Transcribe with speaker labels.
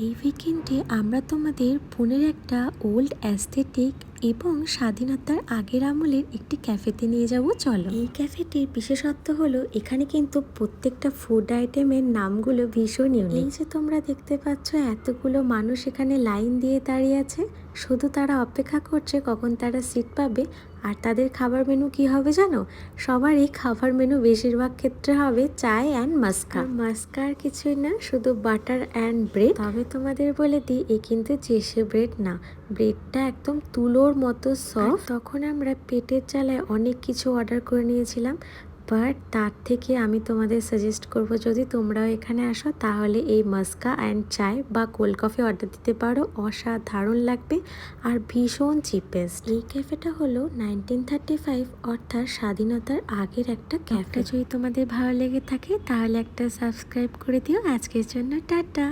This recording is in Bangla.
Speaker 1: এই উইকেন্ডে আমরা তোমাদের পুনের একটা ওল্ড অ্যাস্থেটিক এবং স্বাধীনতার আগের আমলের একটি ক্যাফেতে নিয়ে যাব। চলো। এই ক্যাফেটির বিশেষত্ব হলো এখানে কিন্তু প্রত্যেকটা ফুড আইটেমের নামগুলো ভীষণ ইউনিক। এই যে তোমরা দেখতে পাচ্ছ এতগুলো মানুষ এখানে লাইন দিয়ে দাঁড়িয়ে আছে, শুধু তারা অপেক্ষা করছে কখন তারা সিট পাবে। আর তাদের খাবার মেনু কি হবে জানো? সবারই খাবার মেনু বেশিরভাগ ক্ষেত্রে হবে চায় অ্যান্ড মাস্কা। মাস্কা আর কিছুই না, শুধু বাটার অ্যান্ড ব্রেড। তবে তোমাদের বলে দিই, এ কিন্তু চেসে ব্রেড না, ব্রেডটা একদম তুলোর মতো সফট। তখন আমরা পেটের জ্বালায় অনেক কিছু অর্ডার করে নিয়েছিলাম, বাট তার থেকে আমি তোমাদের সাজেস্ট করব, যদি তোমরাও এখানে আসো তাহলে এই মাস্কা অ্যান্ড চায় বা কোল্ড কফি অর্ডার দিতে পারো। অসাধারণ লাগবে আর ভীষণ চিপেস্ট। এই ক্যাফেটা হলো 1935 অর্থাৎ স্বাধীনতার আগের একটা ক্যাফে। যদি তোমাদের ভালো লেগে থাকে তাহলে একটা সাবস্ক্রাইব করে দিও। আজকের জন্য টাটা।